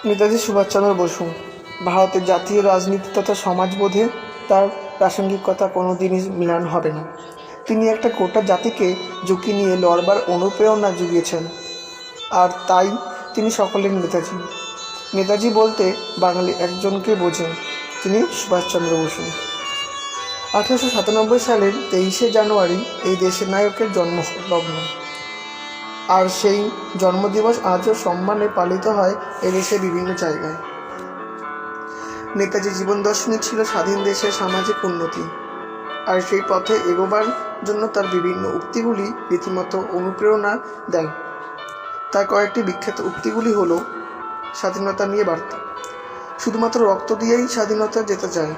নেতাজি সুভাষচন্দ্র বসু ভারতের জাতীয় রাজনীতি তথা সমাজবোধে তার প্রাসঙ্গিকতা কোনো দিনই মিলান হবে না। তিনি একটা গোটা জাতিকে ঝুঁকি নিয়ে লড়বার অনুপ্রেরণা জুগিয়েছেন, আর তাই তিনি সকলের নেতাজি। নেতাজি বলতে বাঙালি একজনকে বোঝেন, তিনি সুভাষচন্দ্র বসু। 1897 সালের 23শে জানুয়ারি এই দেশের নায়কের জন্মলগ্ন, আর সেই জন্মদিবস আজও সম্মানে পালিত হয় এদেশে বিভিন্ন জায়গায়। নেতাজির জীবন দর্শনই ছিল স্বাধীন দেশের সামাজিক উন্নতি, আর সেই পথে এগোবার জন্য তার বিভিন্ন উক্তিগুলি রীতিমতো অনুপ্রেরণা দেয়। তার কয়েকটি বিখ্যাত উক্তিগুলি হলো: স্বাধীনতা নিয়ে বার্তা, শুধুমাত্র রক্ত দিয়েই স্বাধীনতা যেতে চায়,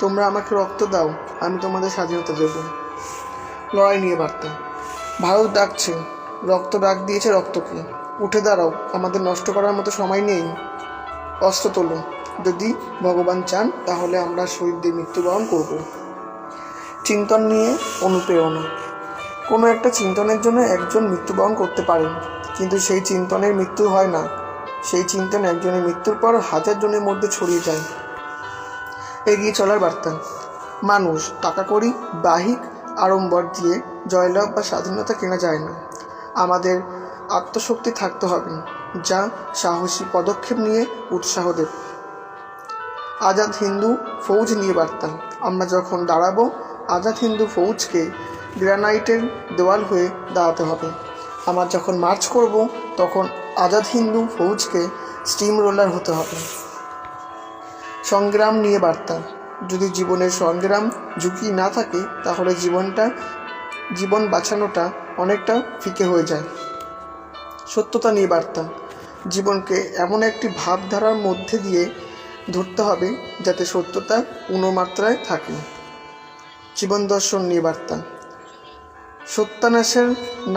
তোমরা আমাকে রক্ত দাও, আমি তোমাদের স্বাধীনতা দেব। লড়াই নিয়ে বার্তা, ভারত ডাকছে, রক্ত ডাক দিয়েছে রক্তকে, উঠে দাঁড়াও, আমাদের নষ্ট করার মতো সময় নেই, অস্ত্র তোলো, যদি ভগবান চান তাহলে আমরা শহীদদের মৃত্যুবরণ করব। চিন্তন নিয়ে অনুপ্রেরণা, কোনো একটা চিন্তনের জন্য একজন মৃত্যুবরণ করতে পারেন, কিন্তু সেই চিন্তনের মৃত্যু হয় না, সেই চিন্তন একজনের মৃত্যুর পর হাজার জনের মধ্যে ছড়িয়ে যায়। এগিয়ে চলার বার্তা, মানুষ টাকা কড়ি বাহিক আড়ম্বর দিয়ে জয়লাভ বা স্বাধীনতা কেনা যায় না, আমাদের আত্মশক্তি থাকতে হবে, যা সাহসী পদক্ষেপ নিয়ে উৎসাহ দেবে। আজাদ হিন্দু ফৌজ নিয়ে বার্তা, আমরা যখন দাঁড়াবো, আজাদ হিন্দু ফৌজকে গ্রানাইটের দেওয়াল হয়ে দাঁড়াতে হবে, আমরা যখন মার্চ করব তখন আজাদ হিন্দু ফৌজকে স্টিম রোলার হতে হবে। সংগ্রাম নিয়ে বার্তা, যদি জীবনের সংগ্রাম ঝুঁকি না থাকে তাহলে জীবন বাঁচানোটা অনেকটা ফিকে হয়ে যায়। সত্যতা নিয়ে বার্তা, জীবনকে এমন একটি ভাবধারার মধ্যে দিয়ে ধরতে হবে যাতে সত্যতা পূর্ণমাত্রায় থাকে। জীবন দর্শন নিয়ে বার্তা, সত্যানাশের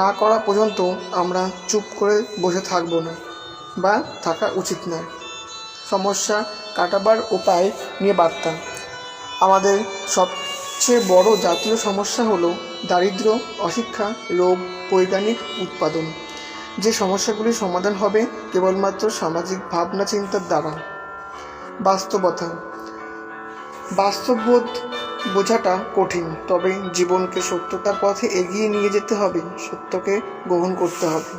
না করা পর্যন্ত আমরা চুপ করে বসে থাকব না বা থাকা উচিত নয়। সমস্যা কাটাবার উপায় নিয়ে বার্তা, আমাদের সবচেয়ে বড় জাতীয় সমস্যা হলো দারিদ্র্য, অশিক্ষা, রোগ, বৈজ্ঞানিক উৎপাদন, যে সমস্যাগুলির সমাধান হবে কেবলমাত্র সামাজিক ভাবনা চিন্তার দ্বারা। বাস্তবতা, বাস্তববোধ বোঝাটা কঠিন, তবে জীবনকে সত্যতার পথে এগিয়ে নিয়ে যেতে হবে, সত্যকে গ্রহণ করতে হবে।